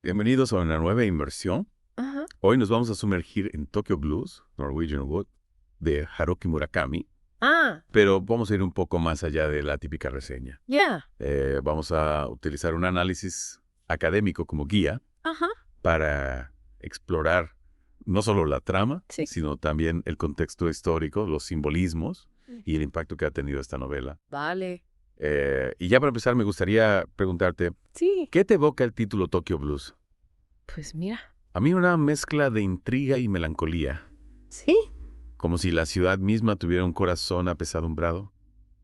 Bienvenidos a una nueva inmersión. Ajá. Hoy nos vamos a sumergir en Tokyo Blues, Norwegian Wood, de Haruki Murakami, Ah, pero vamos a ir un poco más allá de la típica reseña. ya. Vamos a utilizar un análisis académico como guía Ajá. para explorar no solo la trama, Sí. sino también el contexto histórico, los simbolismos y el impacto que ha tenido esta novela. Vale. Y ya para empezar, me gustaría preguntarte, Sí. ¿qué te evoca el título Tokyo Blues? Pues mira. A mí una mezcla de intriga y melancolía, Sí. como si la ciudad misma tuviera un corazón apesadumbrado.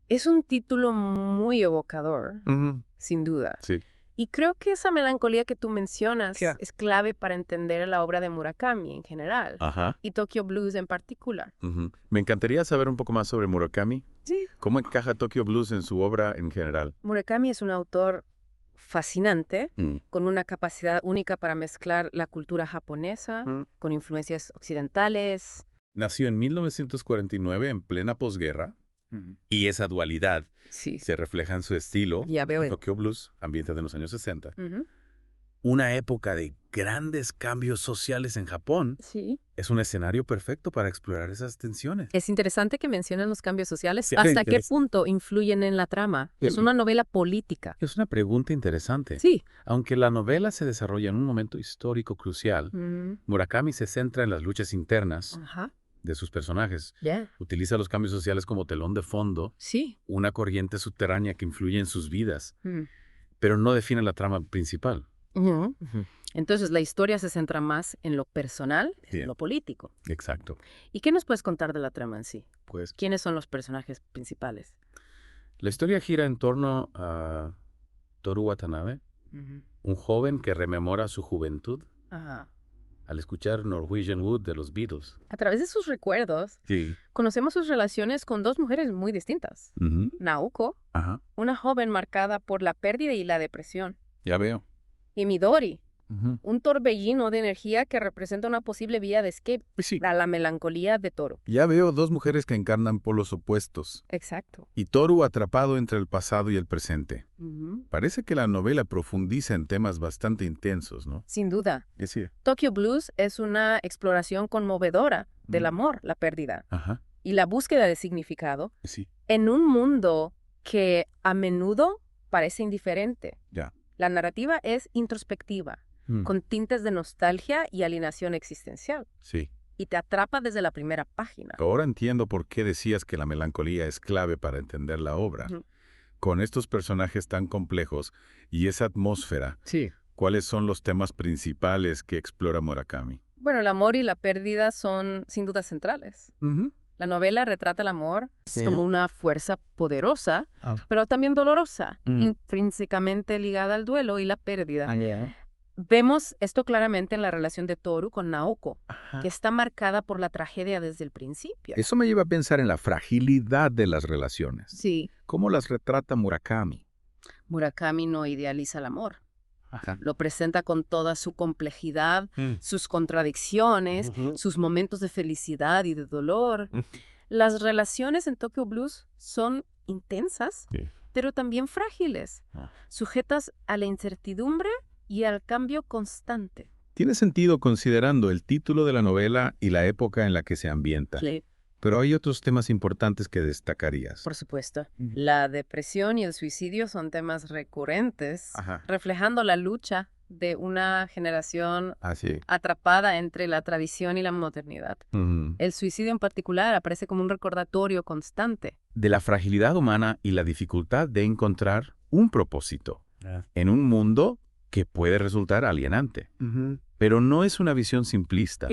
Es un título muy evocador, Ujú. sin duda. Sí. Y creo que esa melancolía que tú mencionas Ya. es clave para entender la obra de Murakami en general Ajá. y Tokyo Blues en particular. Ujú. Me encantaría saber un poco más sobre Murakami. Sí. ¿Cómo encaja Tokyo Blues en su obra en general? Murakami es un autor fascinante, Mm. con una capacidad única para mezclar la cultura japonesa con influencias occidentales. Nació en 1949 en plena posguerra, y esa dualidad Sí. se refleja en su estilo. Ya veo. Tokyo Blues, ambiente de los años 60. Ujú. Una época de grandes cambios sociales en Japón. Sí. Es un escenario perfecto para explorar esas tensiones. Es interesante que mencionen los cambios sociales. Sí, ¿Hasta qué interesa. punto influyen en la trama? Sí. Es una novela política. Es una pregunta interesante. Sí. Aunque la novela se desarrolla en un momento histórico crucial, Murakami se centra en las luchas internas Ajá. de sus personajes. Ya. Utiliza los cambios sociales como telón de fondo, Sí. una corriente subterránea que influye en sus vidas, Mm. pero no define la trama principal. Ujú. Entonces la historia se centra más en lo personal, Sí. en lo político. Exacto. ¿Y qué nos puedes contar de la trama en sí? Pues ¿Quiénes son los personajes principales? la historia gira en torno a Toru Watanabe, un joven que rememora su juventud Ajá. al escuchar Norwegian Wood de los Beatles. A través de sus recuerdos, Sí. conocemos sus relaciones con dos mujeres muy distintas. Naoko, Ajá. una joven marcada por la pérdida y la depresión, Ya veo. y Midori, Ujú. un torbellino de energía que representa una posible vía de escape Pues sí. a la melancolía de Toro. Ya veo dos mujeres que encarnan polos opuestos, Exacto. y Toru atrapado entre el pasado y el presente. Ujú. Parece que la novela profundiza en temas bastante intensos, ¿no? Sin duda. Es decir, Tokyo Blues es una exploración conmovedora del Mm. amor, la pérdida ajá, y la búsqueda de significado sí, en un mundo que a menudo parece indiferente. ya. La narrativa es introspectiva, con tintes de nostalgia y alienación existencial, Sí. y te atrapa desde la primera página. Ahora entiendo por qué decías que la melancolía es clave para entender la obra. Ujú. Con estos personajes tan complejos y esa atmósfera, Sí. ¿cuáles son los temas principales que explora Murakami? Bueno, el amor y la pérdida son sin duda centrales. La novela retrata el amor como una fuerza poderosa, pero también dolorosa, intrínsecamente ligada al duelo y la pérdida. Vemos esto claramente en la relación de Toru con Naoko, que está marcada por la tragedia desde el principio. Eso me lleva a pensar en la fragilidad de las relaciones. Sí, ¿Cómo las retrata Murakami? Murakami no idealiza el amor. Ajá. Lo presenta con toda su complejidad, sus contradicciones, sus momentos de felicidad y de dolor. Las relaciones en Tokyo Blues son intensas, Sí. pero también frágiles, sujetas a la incertidumbre y al cambio constante. Tiene sentido considerando el título de la novela y la época en la que se ambienta. Sí, Pero hay otros temas importantes que destacarías. por supuesto. La depresión y el suicidio son temas recurrentes, Ajá. reflejando la lucha de una generación Así. atrapada entre la tradición y la modernidad. El suicidio en particular aparece como un recordatorio constante. De la fragilidad humana y la dificultad de encontrar un propósito en un mundo que puede resultar alienante. Pero no es una visión simplista.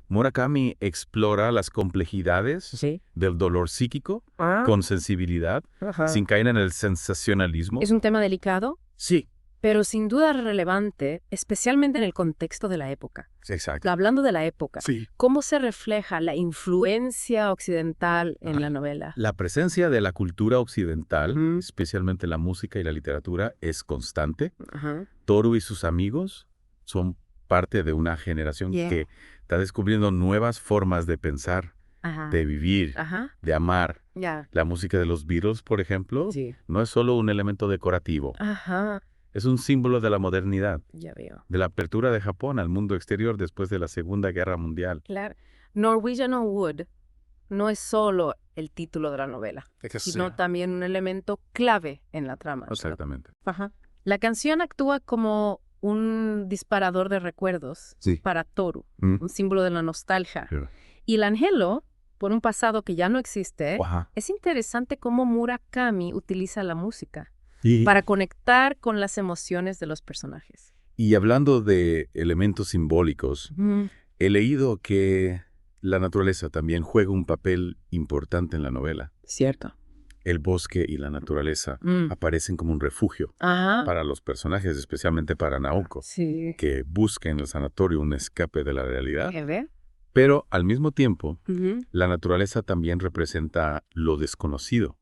Murakami explora las complejidades Sí. del dolor psíquico con sensibilidad, sin caer en el sensacionalismo. Es un tema delicado, Sí, pero sin duda relevante, especialmente en el contexto de la época. exacto. Hablando de la época, Sí. ¿cómo se refleja la influencia occidental en la novela? La presencia de la cultura occidental, Ujú. especialmente la música y la literatura, es constante. Ajá. Toru y sus amigos son parte de una generación Yeah. que está descubriendo nuevas formas de pensar, Ajá. de vivir, Ajá. de amar. Ya. La música de los Beatles, por ejemplo, Sí. no es solo un elemento decorativo. Ajá. Es un símbolo de la modernidad. Ya veo. De la apertura de Japón al mundo exterior después de la Segunda Guerra Mundial. Claro. Norwegian Wood no es solo el título de la novela, sino también un elemento clave en la trama. Exactamente. Ajá. La canción actúa como un disparador de recuerdos para Toru, un símbolo de la nostalgia. Sí. Y el anhelo por un pasado que ya no existe. Es interesante cómo Murakami utiliza la música para conectar con las emociones de los personajes. Y hablando de elementos simbólicos, he leído que la naturaleza también juega un papel importante en la novela. Cierto. El bosque y la naturaleza aparecen como un refugio para los personajes, especialmente para Naoko, que busca en el sanatorio un escape de la realidad. Pero al mismo tiempo, la naturaleza también representa lo desconocido,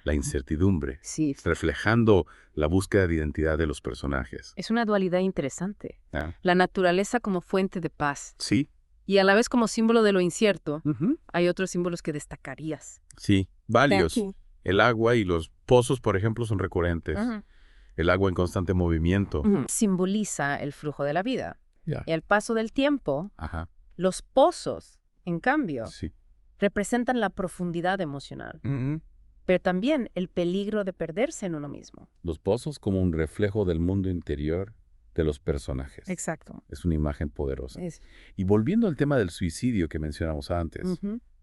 la incertidumbre, reflejando la búsqueda de identidad de los personajes. Es una dualidad interesante. La naturaleza como fuente de paz. Sí. Y a la vez como símbolo de lo incierto. Hay otros símbolos que destacarías. Sí, varios. El agua y los pozos, por ejemplo, son recurrentes. El agua en constante movimiento. Simboliza el flujo de la vida. Y al paso del tiempo, los pozos, en cambio, representan la profundidad emocional. Pero también el peligro de perderse en uno mismo. Los pozos como un reflejo del mundo interior de los personajes. Exacto. Es una imagen poderosa. Y volviendo al tema del suicidio que mencionamos antes,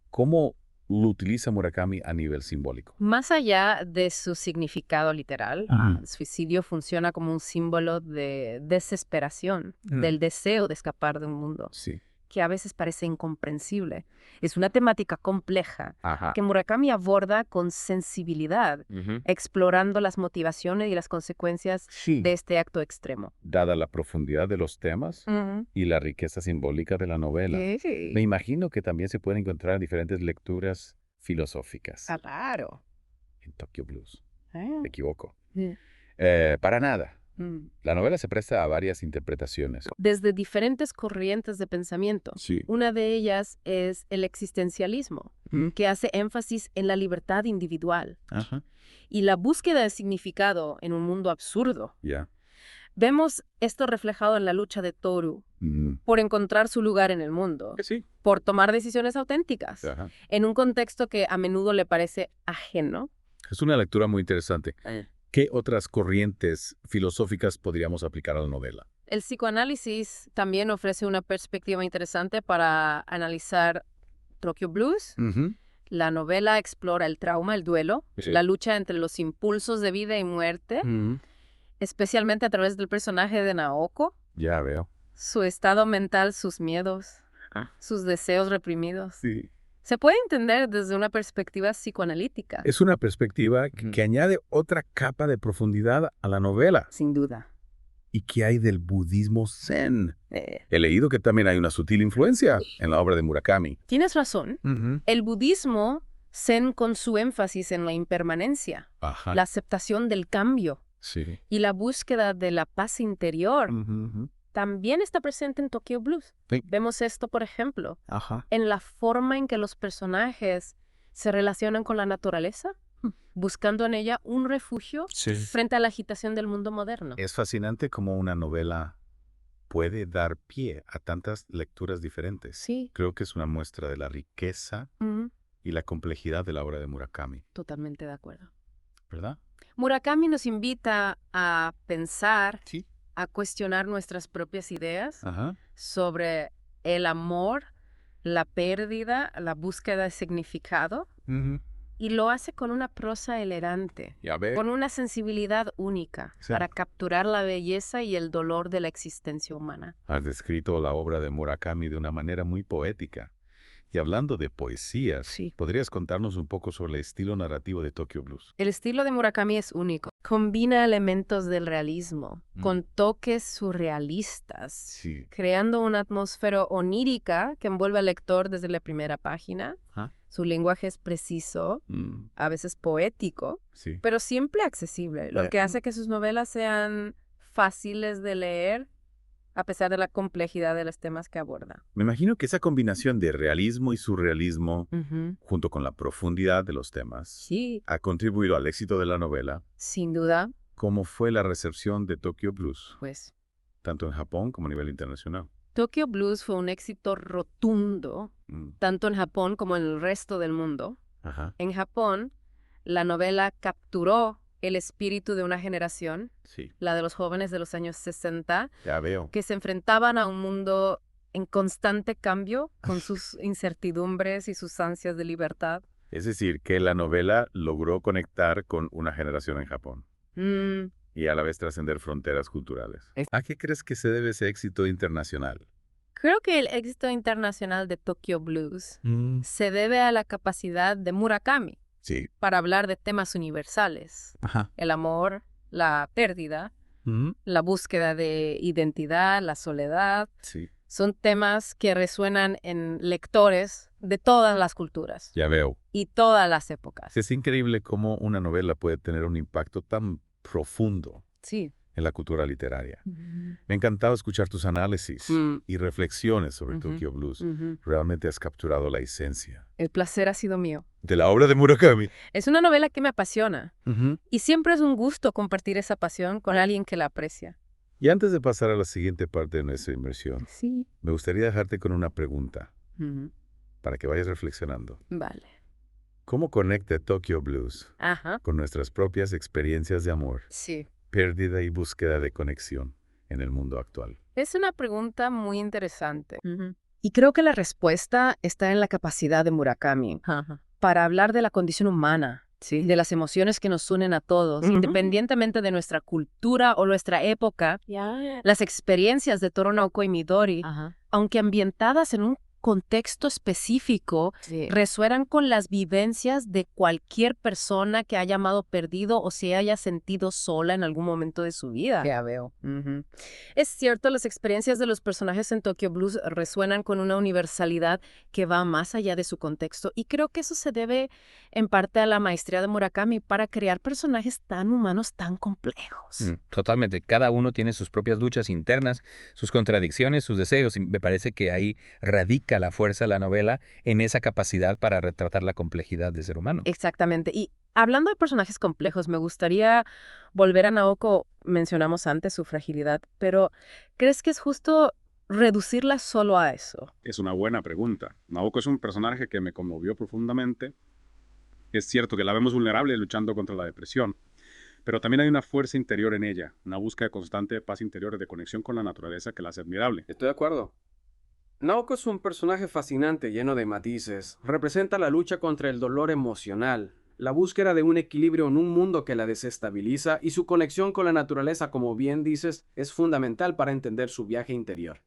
¿cómo lo utiliza Murakami a nivel simbólico? Más allá de su significado literal, el suicidio funciona como un símbolo de desesperación, del deseo de escapar de un mundo que a veces parece incomprensible. Es una temática compleja que Murakami aborda con sensibilidad, explorando las motivaciones y las consecuencias de este acto extremo. Dada la profundidad de los temas y la riqueza simbólica de la novela, me imagino que también se pueden encontrar diferentes lecturas filosóficas. Claro. En Tokyo Blues. Me equivoco. Sí. Para nada. La novela se presta a varias interpretaciones. Desde diferentes corrientes de pensamiento. Sí. Una de ellas es el existencialismo, que hace énfasis en la libertad individual y la búsqueda de significado en un mundo absurdo. Vemos esto reflejado en la lucha de Toru por encontrar su lugar en el mundo, por tomar decisiones auténticas, en un contexto que a menudo le parece ajeno. Es una lectura muy interesante. ¿Qué otras corrientes filosóficas podríamos aplicar a la novela? El psicoanálisis también ofrece una perspectiva interesante para analizar Tokyo Blues. La novela explora el trauma, el duelo, la lucha entre los impulsos de vida y muerte, especialmente a través del personaje de Naoko. Ya veo. Su estado mental, sus miedos, sus deseos reprimidos. Se puede entender desde una perspectiva psicoanalítica. Es una perspectiva que añade otra capa de profundidad a la novela. Sin duda. ¿Y qué hay del budismo zen? He leído que también hay una sutil influencia en la obra de Murakami. Tienes razón. El budismo zen con su énfasis en la impermanencia, la aceptación del cambio y la búsqueda de la paz interior. También está presente en Tokyo Blues. Vemos esto, por ejemplo, en la forma en que los personajes se relacionan con la naturaleza, buscando en ella un refugio frente a la agitación del mundo moderno. Es fascinante cómo una novela puede dar pie a tantas lecturas diferentes. Creo que es una muestra de la riqueza y la complejidad de la obra de Murakami. Totalmente de acuerdo. ¿Verdad? Murakami nos invita a pensar, a cuestionar nuestras propias ideas sobre el amor, la pérdida, la búsqueda de significado. Y lo hace con una prosa elegante, con una sensibilidad única para capturar la belleza y el dolor de la existencia humana. Has descrito la obra de Murakami de una manera muy poética. Y hablando de poesías, ¿podrías contarnos un poco sobre el estilo narrativo de Tokyo Blues? El estilo de Murakami es único. Combina elementos del realismo con toques surrealistas, creando una atmósfera onírica que envuelve al lector desde la primera página. Su lenguaje es preciso, a veces poético, pero siempre accesible, lo que hace que sus novelas sean fáciles de leer a pesar de la complejidad de los temas que aborda. Me imagino que esa combinación de realismo y surrealismo, junto con la profundidad de los temas, ha contribuido al éxito de la novela. Sin duda. cómo fue la recepción de Tokyo Blues, Pues, tanto en Japón como a nivel internacional. Tokyo Blues fue un éxito rotundo, tanto en Japón como en el resto del mundo. Ajá. En Japón, la novela capturó el espíritu de una generación, Sí. la de los jóvenes de los años 60, Ya veo. que se enfrentaban a un mundo en constante cambio, con sus incertidumbres y sus ansias de libertad. Es decir, que la novela logró conectar con una generación en Japón y a la vez trascender fronteras culturales. ¿A qué crees que se debe ese éxito internacional? Creo que el éxito internacional de Tokyo Blues se debe a la capacidad de Murakami Sí. para hablar de temas universales. Ajá. El amor, la pérdida, la búsqueda de identidad, la soledad. Sí. Son temas que resuenan en lectores de todas las culturas Ya veo. y todas las épocas. Es increíble cómo una novela puede tener un impacto tan profundo Sí. en la cultura literaria. Me ha encantado escuchar tus análisis y reflexiones sobre Tokyo Blues. Realmente has capturado la esencia El placer ha sido mío. de la obra de Murakami. Es una novela que me apasiona y siempre es un gusto compartir esa pasión con alguien que la aprecia. Y antes de pasar a la siguiente parte de nuestra inmersión, Sí. me gustaría dejarte con una pregunta para que vayas reflexionando. Vale. ¿Cómo conecta Tokyo Blues Ajá. con nuestras propias experiencias de amor, Sí. pérdida y búsqueda de conexión en el mundo actual? Es una pregunta muy interesante. Y creo que la respuesta está en la capacidad de Murakami para hablar de la condición humana, de las emociones que nos unen a todos, independientemente de nuestra cultura o nuestra época. Las experiencias de Toru Naoko y Midori, aunque ambientadas en un contexto específico, resuenan con las vivencias de cualquier persona que haya amado perdido o se haya sentido sola en algún momento de su vida. Ya veo. Es cierto, las experiencias de los personajes en Tokyo Blues resuenan con una universalidad que va más allá de su contexto, y creo que eso se debe en parte a la maestría de Murakami para crear personajes tan humanos, tan complejos. Totalmente. Cada uno tiene sus propias luchas internas, sus contradicciones, sus deseos, y me parece que ahí radica la fuerza de la novela, en esa capacidad para retratar la complejidad del ser humano. Exactamente. Y hablando de personajes complejos, me gustaría volver a Naoko. Mencionamos antes su fragilidad, pero ¿crees que es justo reducirla solo a eso? Es una buena pregunta. Naoko es un personaje que me conmovió profundamente. Es cierto que la vemos vulnerable luchando contra la depresión, pero también hay una fuerza interior en ella, una búsqueda constante de paz interior y de conexión con la naturaleza que la hace admirable. Estoy de acuerdo. Naoko es un personaje fascinante, lleno de matices. Representa la lucha contra el dolor emocional, la búsqueda de un equilibrio en un mundo que la desestabiliza, y su conexión con la naturaleza, como bien dices, es fundamental para entender su viaje interior.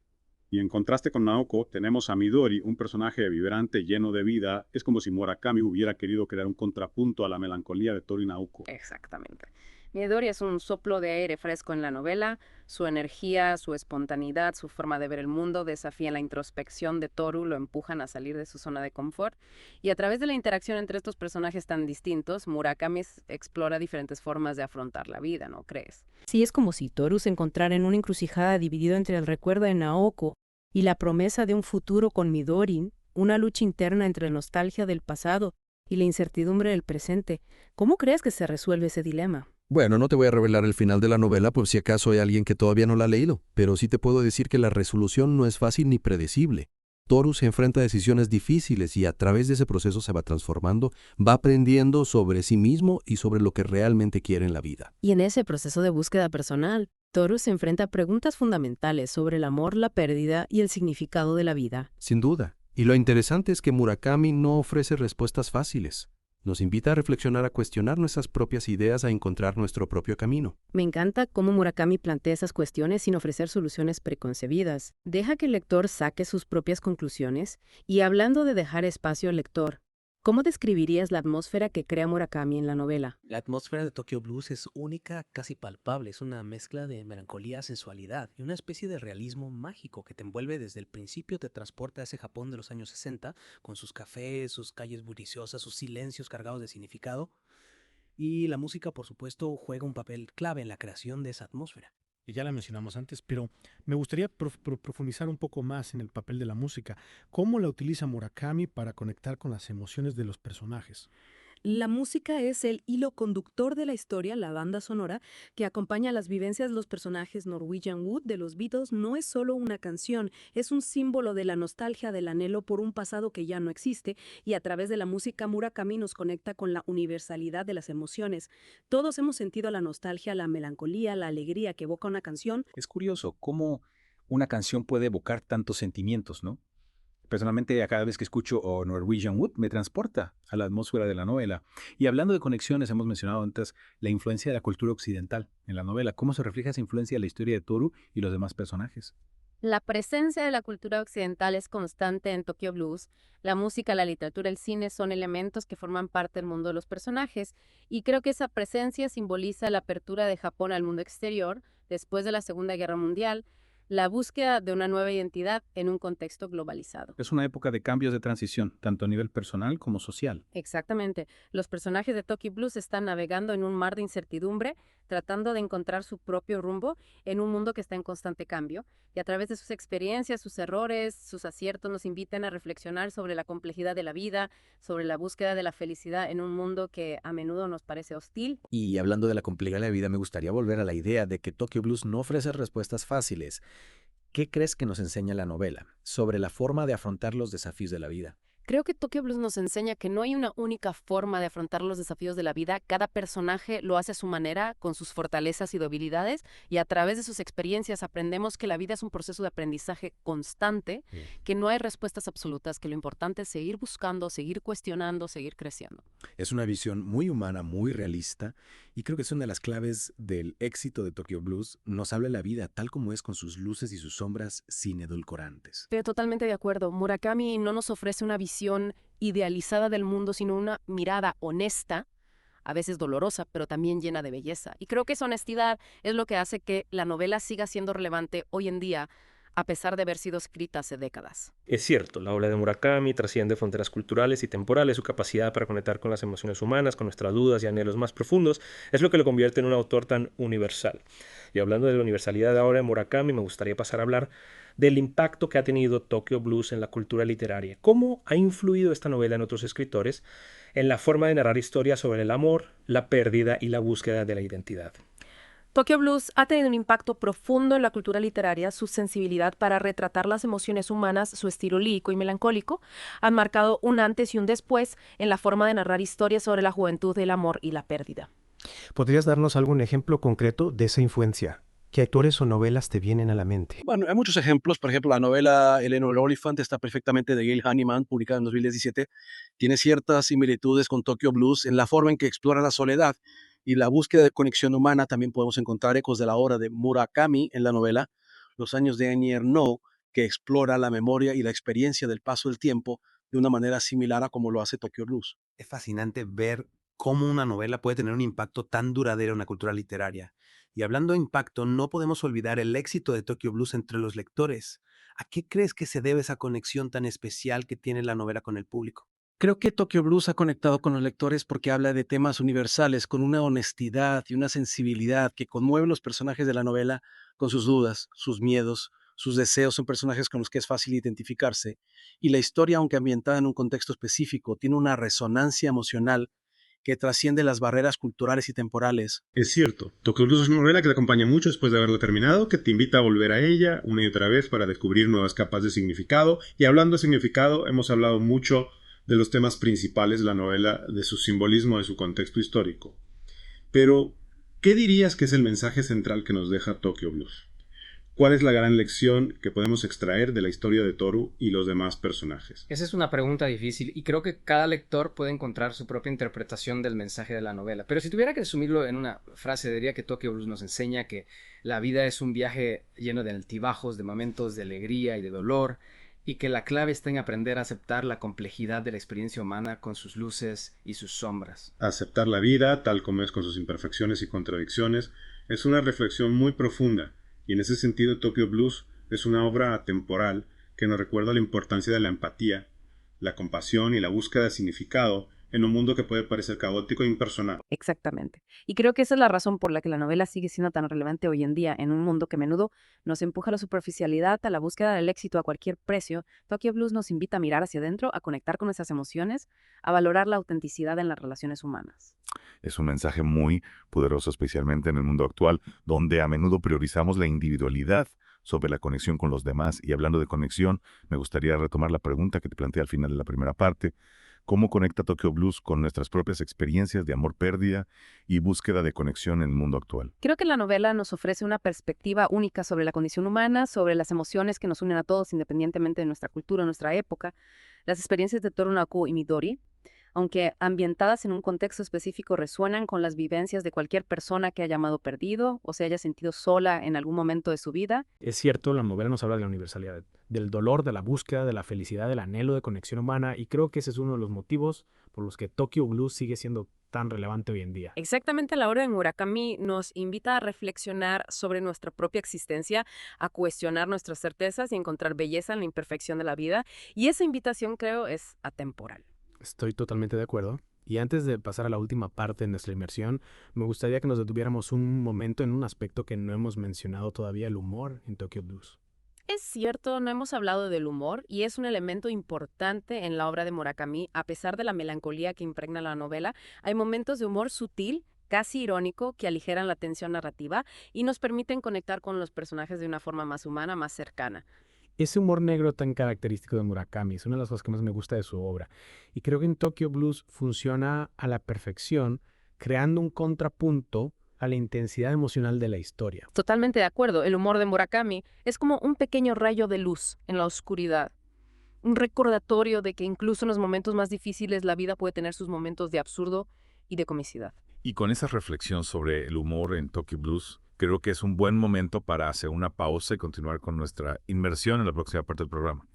Y en contraste con Naoko, tenemos a Midori, un personaje vibrante, lleno de vida. Es como si Murakami hubiera querido crear un contrapunto a la melancolía de Toru y Naoko. Exactamente. Midori es un soplo de aire fresco en la novela. Su energía, su espontaneidad, su forma de ver el mundo desafían la introspección de Toru, lo empujan a salir de su zona de confort. Y a través de la interacción entre estos personajes tan distintos, Murakami explora diferentes formas de afrontar la vida, ¿no crees? Sí, es como si Toru se encontrara en una encrucijada dividido entre el recuerdo de Naoko y la promesa de un futuro con Midori, una lucha interna entre la nostalgia del pasado y la incertidumbre del presente. ¿Cómo crees que se resuelve ese dilema? Bueno, no te voy a revelar el final de la novela por si acaso hay alguien que todavía no la ha leído, pero sí te puedo decir que la resolución no es fácil ni predecible. Toru se enfrenta a decisiones difíciles y a través de ese proceso se va transformando, va aprendiendo sobre sí mismo y sobre lo que realmente quiere en la vida. Y en ese proceso de búsqueda personal, Toru se enfrenta a preguntas fundamentales sobre el amor, la pérdida y el significado de la vida. Sin duda. Y lo interesante es que Murakami no ofrece respuestas fáciles. Nos invita a reflexionar, a cuestionar nuestras propias ideas, a encontrar nuestro propio camino. Me encanta cómo Murakami plantea esas cuestiones sin ofrecer soluciones preconcebidas. Deja que el lector saque sus propias conclusiones. Y hablando de dejar espacio al lector, ¿cómo describirías la atmósfera que crea Murakami en la novela? La atmósfera de Tokyo Blues es única, casi palpable. Es una mezcla de melancolía, sensualidad y una especie de realismo mágico que te envuelve desde el principio, te transporta a ese Japón de los años 60, con sus cafés, sus calles bulliciosas, sus silencios cargados de significado. Y la música, por supuesto, juega un papel clave en la creación de esa atmósfera. Y ya la mencionamos antes, pero me gustaría profundizar un poco más en el papel de la música. ¿Cómo la utiliza Murakami para conectar con las emociones de los personajes? La música es el hilo conductor de la historia, la banda sonora, que acompaña las vivencias de los personajes. Norwegian Wood de los Beatles no es solo una canción, es un símbolo de la nostalgia, del anhelo por un pasado que ya no existe, y a través de la música Murakami nos conecta con la universalidad de las emociones. Todos hemos sentido la nostalgia, la melancolía, la alegría que evoca una canción. Es curioso cómo una canción puede evocar tantos sentimientos, ¿no? Personalmente, cada vez que escucho Norwegian Wood, me transporta a la atmósfera de la novela. Y hablando de conexiones, hemos mencionado antes la influencia de la cultura occidental en la novela. ¿Cómo se refleja esa influencia en la historia de Toru y los demás personajes? La presencia de la cultura occidental es constante en Tokyo Blues. La música, la literatura, el cine son elementos que forman parte del mundo de los personajes, y creo que esa presencia simboliza la apertura de Japón al mundo exterior después de la Segunda Guerra Mundial, la búsqueda de una nueva identidad en un contexto globalizado. Es una época de cambios de transición, tanto a nivel personal como social. Exactamente. Los personajes de Tokyo Blues están navegando en un mar de incertidumbre, tratando de encontrar su propio rumbo en un mundo que está en constante cambio, y a través de sus experiencias, sus errores, sus aciertos, nos invitan a reflexionar sobre la complejidad de la vida, sobre la búsqueda de la felicidad en un mundo que a menudo nos parece hostil. Y hablando de la complejidad de la vida, me gustaría volver a la idea de que Tokyo Blues no ofrece respuestas fáciles. ¿Qué crees que nos enseña la novela sobre la forma de afrontar los desafíos de la vida? Creo que Tokyo Blues nos enseña que no hay una única forma de afrontar los desafíos de la vida. Cada personaje lo hace a su manera, con sus fortalezas y debilidades, y a través de sus experiencias aprendemos que la vida es un proceso de aprendizaje constante, que no hay respuestas absolutas, que lo importante es seguir buscando, seguir cuestionando, seguir creciendo. Es una visión muy humana, muy realista, y creo que es una de las claves del éxito de Tokyo Blues. Nos habla de la vida tal como es, con sus luces y sus sombras, sin edulcorantes. Estoy totalmente de acuerdo. Murakami no nos ofrece una visión idealizada del mundo, sino una mirada honesta, a veces dolorosa, pero también llena de belleza. Y creo que esa honestidad es lo que hace que la novela siga siendo relevante hoy en día, a pesar de haber sido escrita hace décadas. Es cierto, la obra de Murakami trasciende fronteras culturales y temporales. Su capacidad para conectar con las emociones humanas, con nuestras dudas y anhelos más profundos, es lo que lo convierte en un autor tan universal. Y hablando de la universalidad de la obra de Murakami, me gustaría pasar a hablar del impacto que ha tenido Tokyo Blues en la cultura literaria. ¿Cómo ha influido esta novela en otros escritores en la forma de narrar historias sobre el amor, la pérdida y la búsqueda de la identidad? Tokyo Blues ha tenido un impacto profundo en la cultura literaria. Su sensibilidad para retratar las emociones humanas, su estilo lírico y melancólico, han marcado un antes y un después en la forma de narrar historias sobre la juventud, el amor y la pérdida. ¿Podrías darnos algún ejemplo concreto de esa influencia? ¿Qué autores o novelas te vienen a la mente? Bueno, hay muchos ejemplos. Por ejemplo, la novela El Olifante está perfectamente de Gail Hanneman, publicada en 2017. Tiene ciertas similitudes con Tokyo Blues en la forma en que explora la soledad y la búsqueda de conexión humana. También podemos encontrar ecos de la obra de Murakami en la novela Los años de Annie Ernaux, que explora la memoria y la experiencia del paso del tiempo de una manera similar a como lo hace Tokyo Blues. Es fascinante ver cómo una novela puede tener un impacto tan duradero en la cultura literaria. Y hablando de impacto, no podemos olvidar el éxito de Tokyo Blues entre los lectores. ¿A qué crees que se debe esa conexión tan especial que tiene la novela con el público? Creo que Tokyo Blues ha conectado con los lectores porque habla de temas universales con una honestidad y una sensibilidad que conmueven los personajes de la novela con sus dudas, sus miedos, sus deseos. Son personajes con los que es fácil identificarse. Y la historia, aunque ambientada en un contexto específico, tiene una resonancia emocional que trasciende las barreras culturales y temporales. Es cierto, Tokyo Blues es una novela que te acompaña mucho después de haberla terminado, que te invita a volver a ella una y otra vez para descubrir nuevas capas de significado. Y hablando de significado, hemos hablado mucho de los temas principales de la novela, de su simbolismo, de su contexto histórico. Pero, ¿qué dirías que es el mensaje central que nos deja Tokyo Blues? ¿Cuál es la gran lección que podemos extraer de la historia de Toru y los demás personajes? Esa es una pregunta difícil y creo que cada lector puede encontrar su propia interpretación del mensaje de la novela. Pero si tuviera que resumirlo en una frase, diría que Tokyo Blues nos enseña que la vida es un viaje lleno de altibajos, de momentos de alegría y de dolor, y que la clave está en aprender a aceptar la complejidad de la experiencia humana con sus luces y sus sombras. Aceptar la vida tal como es, con sus imperfecciones y contradicciones, es una reflexión muy profunda. Y en ese sentido, Tokyo Blues es una obra atemporal que nos recuerda la importancia de la empatía, la compasión y la búsqueda de significado en un mundo que puede parecer caótico e impersonal. Exactamente. Y creo que esa es la razón por la que la novela sigue siendo tan relevante hoy en día en un mundo que a menudo nos empuja a la superficialidad, a la búsqueda del éxito a cualquier precio. Tokyo Blues nos invita a mirar hacia adentro, a conectar con nuestras emociones, a valorar la autenticidad en las relaciones humanas. Es un mensaje muy poderoso, especialmente en el mundo actual, donde a menudo priorizamos la individualidad sobre la conexión con los demás. Y hablando de conexión, me gustaría retomar la pregunta que te planteé al final de la primera parte. ¿Cómo conecta Tokyo Blues con nuestras propias experiencias de amor-pérdida y búsqueda de conexión en el mundo actual? Creo que la novela nos ofrece una perspectiva única sobre la condición humana, sobre las emociones que nos unen a todos independientemente de nuestra cultura, nuestra época. Las experiencias de Toru Naoko y Midori, aunque ambientadas en un contexto específico, resuenan con las vivencias de cualquier persona que haya amado perdido o se haya sentido sola en algún momento de su vida. Es cierto, la novela nos habla de la universalidad, del dolor, de la búsqueda, de la felicidad, del anhelo de conexión humana, y creo que ese es uno de los motivos por los que Tokyo Blues sigue siendo tan relevante hoy en día. Exactamente, la obra de Murakami nos invita a reflexionar sobre nuestra propia existencia, a cuestionar nuestras certezas y encontrar belleza en la imperfección de la vida, y esa invitación, creo, es atemporal. Estoy totalmente de acuerdo. Y antes de pasar a la última parte de nuestra inmersión, me gustaría que nos detuviéramos un momento en un aspecto que no hemos mencionado todavía, el humor en Tokyo Blues. Es cierto, no hemos hablado del humor y es un elemento importante en la obra de Murakami. A pesar de la melancolía que impregna la novela, hay momentos de humor sutil, casi irónico, que aligeran la tensión narrativa y nos permiten conectar con los personajes de una forma más humana, más cercana. Ese humor negro tan característico de Murakami es una de las cosas que más me gusta de su obra. Y creo que en Tokyo Blues funciona a la perfección, creando un contrapunto a la intensidad emocional de la historia. Totalmente de acuerdo. El humor de Murakami es como un pequeño rayo de luz en la oscuridad. Un recordatorio de que incluso en los momentos más difíciles la vida puede tener sus momentos de absurdo y de comicidad. Y con esa reflexión sobre el humor en Tokyo Blues, creo que es un buen momento para hacer una pausa y continuar con nuestra inmersión en la próxima parte del programa.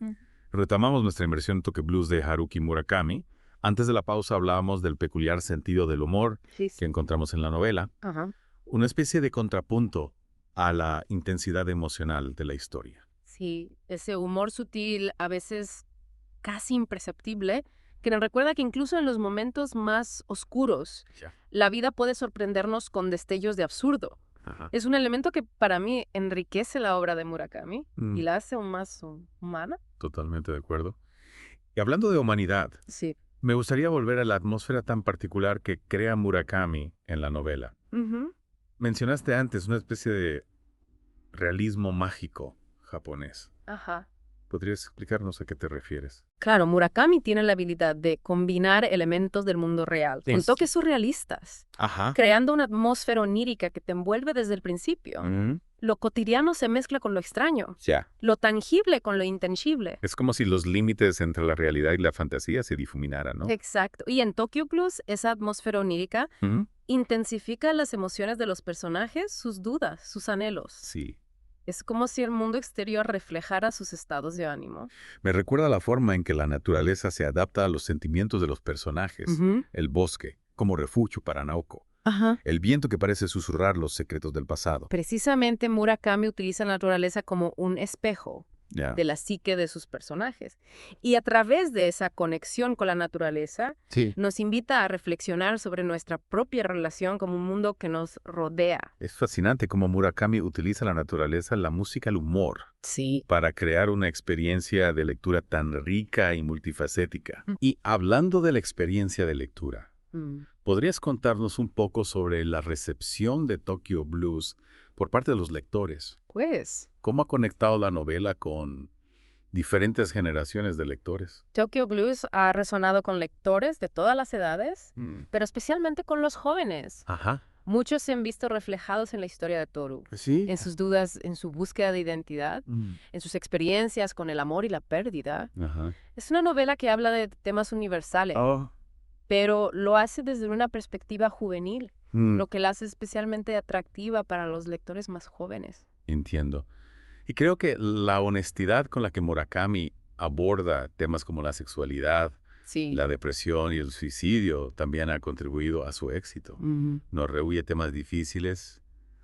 Retomamos nuestra inmersión en Tokyo Blues de Haruki Murakami. Antes de la pausa hablábamos del peculiar sentido del humor que encontramos en la novela, una especie de contrapunto a la intensidad emocional de la historia. Sí, ese humor sutil, a veces casi imperceptible, que nos recuerda que incluso en los momentos más oscuros, la vida puede sorprendernos con destellos de absurdo. Es un elemento que para mí enriquece la obra de Murakami y la hace aún más humana. Totalmente de acuerdo. Y hablando de humanidad, me gustaría volver a la atmósfera tan particular que crea Murakami en la novela. Mencionaste antes una especie de realismo mágico japonés. ¿Podrías explicarnos a qué te refieres? Claro, Murakami tiene la habilidad de combinar elementos del mundo real con toques surrealistas, creando una atmósfera onírica que te envuelve desde el principio. Lo cotidiano se mezcla con lo extraño, lo tangible con lo intangible. Es como si los límites entre la realidad y la fantasía se difuminaran, ¿no? Exacto. Y en Tokyo Blues, esa atmósfera onírica intensifica las emociones de los personajes, sus dudas, sus anhelos. Sí. Es como si el mundo exterior reflejara sus estados de ánimo. Me recuerda la forma en que la naturaleza se adapta a los sentimientos de los personajes. El bosque, como refugio para Naoko. El viento que parece susurrar los secretos del pasado. Precisamente Murakami utiliza la naturaleza como un espejo de la psique de sus personajes. Y a través de esa conexión con la naturaleza, nos invita a reflexionar sobre nuestra propia relación con un mundo que nos rodea. Es fascinante cómo Murakami utiliza la naturaleza, la música, el humor, para crear una experiencia de lectura tan rica y multifacética. Y hablando de la experiencia de lectura, ¿podrías contarnos un poco sobre la recepción de Tokyo Blues por parte de los lectores? Pues, ¿cómo ha conectado la novela con diferentes generaciones de lectores? Tokyo Blues ha resonado con lectores de todas las edades, pero especialmente con los jóvenes. Muchos se han visto reflejados en la historia de Toru, en sus dudas, en su búsqueda de identidad, en sus experiencias con el amor y la pérdida. Es una novela que habla de temas universales, pero lo hace desde una perspectiva juvenil, lo que la hace especialmente atractiva para los lectores más jóvenes. Entiendo. Y creo que la honestidad con la que Murakami aborda temas como la sexualidad, la depresión y el suicidio también ha contribuido a su éxito. No rehúye temas difíciles,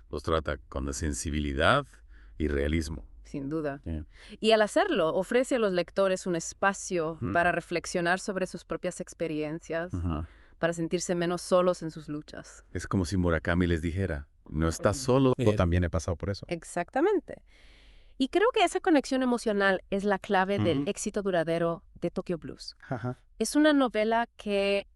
los trata con sensibilidad y realismo. Sin duda. Y al hacerlo, ofrece a los lectores un espacio para reflexionar sobre sus propias experiencias, para sentirse menos solos en sus luchas. Es como si Murakami les dijera, no estás solo. Yo también he pasado por eso. Exactamente. Y creo que esa conexión emocional es la clave del éxito duradero de Tokyo Blues. Es una novela que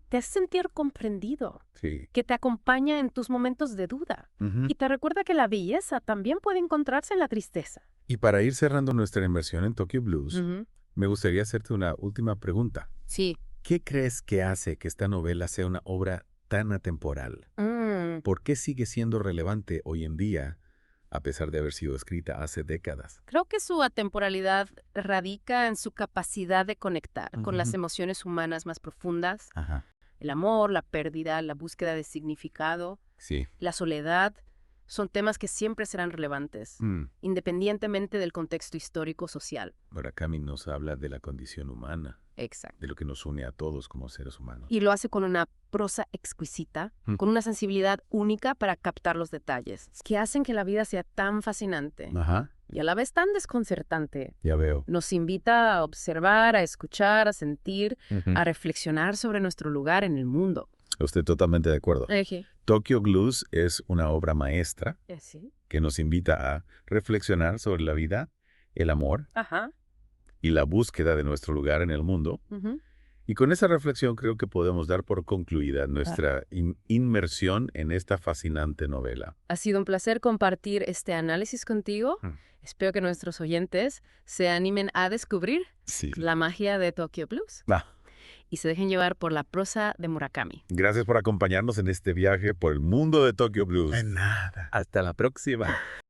te hace sentir comprendido, que te acompaña en tus momentos de duda y te recuerda que la belleza también puede encontrarse en la tristeza. Y para ir cerrando nuestra inmersión en Tokyo Blues, me gustaría hacerte una última pregunta. Sí. ¿Qué crees que hace que esta novela sea una obra tan atemporal? ¿Por qué sigue siendo relevante hoy en día, a pesar de haber sido escrita hace décadas? Creo que su atemporalidad radica en su capacidad de conectar con las emociones humanas más profundas. El amor, la pérdida, la búsqueda de significado, la soledad, son temas que siempre serán relevantes, independientemente del contexto histórico-social. Murakami nos habla de la condición humana. Exacto. De lo que nos une a todos como seres humanos. Y lo hace con una prosa exquisita, con una sensibilidad única para captar los detalles, que hacen que la vida sea tan fascinante y a la vez tan desconcertante. Ya veo. Nos invita a observar, a escuchar, a sentir, a reflexionar sobre nuestro lugar en el mundo. Estoy totalmente de acuerdo. Tokyo Blues es una obra maestra que nos invita a reflexionar sobre la vida, el amor y la búsqueda de nuestro lugar en el mundo. Y con esa reflexión creo que podemos dar por concluida nuestra inmersión en esta fascinante novela. Ha sido un placer compartir este análisis contigo. Espero que nuestros oyentes se animen a descubrir la magia de Tokyo Blues. Y se dejen llevar por la prosa de Murakami. Gracias por acompañarnos en este viaje por el mundo de Tokyo Blues. De nada. Hasta la próxima.